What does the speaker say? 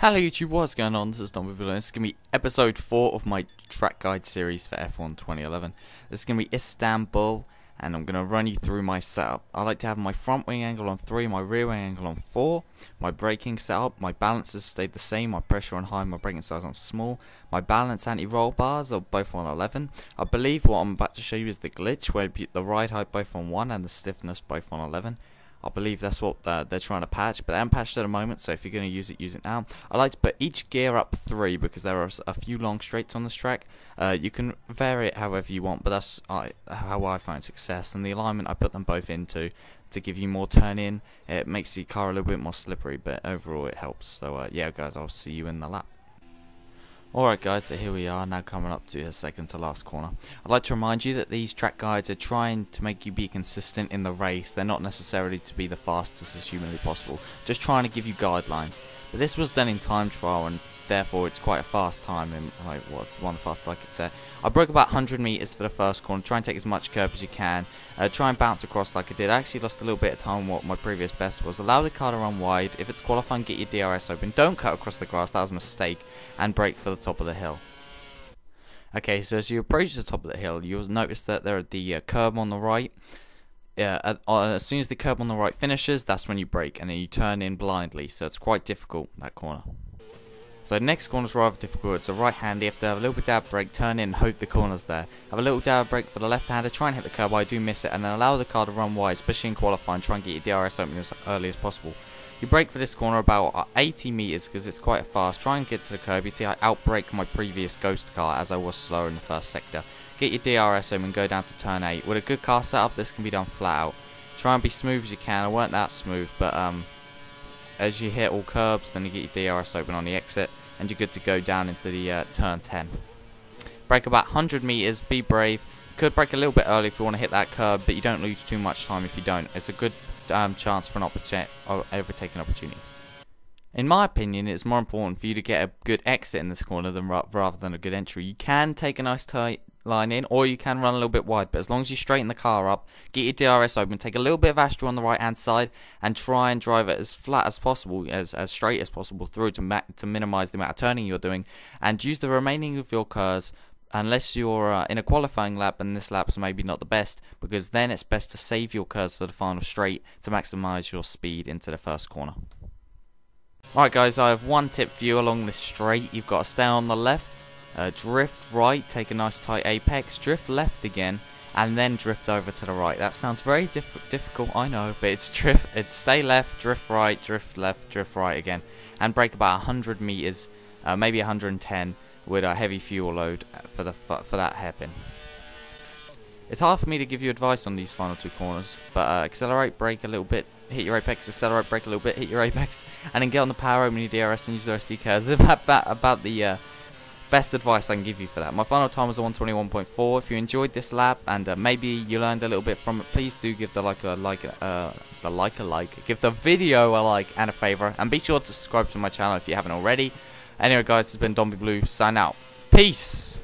Hello YouTube, what's going on? This is dombeyblue1 and this is going to be episode 4 of my track guide series for F1 2011. This is going to be Istanbul and I'm going to run you through my setup. I like to have my front wing angle on 3, my rear wing angle on 4, my braking setup, my balances stayed the same, my pressure on high, my braking size on small, my balance anti-roll bars are both on 11. I believe what I'm about to show you is the glitch where the ride height both on 1 and the stiffness both on 11. I believe that's what they're trying to patch, but they haven't patched it at the moment, so if you're going to use it now. I like to put each gear up 3 because there are a few long straights on this track. You can vary it however you want, but that's how I find success. And the alignment I put them both into to give you more turn in. It makes the car a little bit more slippery, but overall it helps. So yeah guys, I'll see you in the lap. Alright guys, so here we are now coming up to the second to last corner. I'd like to remind you that these track guides are trying to make you be consistent in the race. They're not necessarily to be the fastest as humanly possible, just trying to give you guidelines. But this was done in time trial and therefore it's quite a fast time, and like one of the fastest I could say. I broke about 100 meters for the first corner, try and take as much curb as you can, try and bounce across like I did. I actually lost a little bit of time what my previous best was. Allow the car to run wide. If it's qualifying, get your DRS open. Don't cut across the grass, that was a mistake, and brake for the top of the hill. Okay, so as you approach the top of the hill, you'll notice that there are the curb on the right. As soon as the curb on the right finishes, that's when you brake, and then you turn in blindly, so it's quite difficult, that corner. So the next corner is rather difficult. It's a right hander. You have to have a little bit dab brake, turn in, hope the corner's there. Have a little dab brake for the left hander, try and hit the curb. I do miss it, and then allow the car to run wide, especially in qualifying. Try and get your DRS open as early as possible. You brake for this corner about 80 meters because it's quite fast. Try and get to the curb. You see I outbrake my previous ghost car as I was slower in the first sector. Get your DRS open and go down to turn 8. With a good car setup, this can be done flat out. Try and be smooth as you can. I weren't that smooth, but as you hit all curbs, then you get your DRS open on the exit, and you're good to go down into the turn 10. Brake about 100 meters, be brave. You could brake a little bit early if you want to hit that curb, but you don't lose too much time if you don't. It's a good chance for an overtaking opportunity. In my opinion, it's more important for you to get a good exit in this corner than rather than a good entry. You can take a nice tight line in, or you can run a little bit wide, but as long as you straighten the car up, get your DRS open, take a little bit of Astra on the right hand side, and try and drive it as flat as possible, as straight as possible through to minimize the amount of turning you're doing, and use the remaining of your curves unless you're in a qualifying lap, and this lap's maybe not the best, because then it's best to save your curves for the final straight to maximize your speed into the first corner. Alright guys, I have one tip for you along this straight. You've got to stay on the left, drift right, take a nice tight apex, drift left again, and then drift over to the right. That sounds very difficult, I know, but it's stay left, drift right, drift left, drift right again, and brake about 100 meters, maybe 110 with a heavy fuel load for that hairpin. It's hard for me to give you advice on these final two corners, but accelerate, brake a little bit, hit your apex, accelerate, brake a little bit, hit your apex, and then get on the power, open your DRS, and use the SD curves. About the best advice I can give you for that. My final time was 121.4. If you enjoyed this lap and maybe you learned a little bit from it, please do give give the video a like and a favor, and be sure to subscribe to my channel if you haven't already. Anyway guys, this has been dombeyblue, sign out. Peace!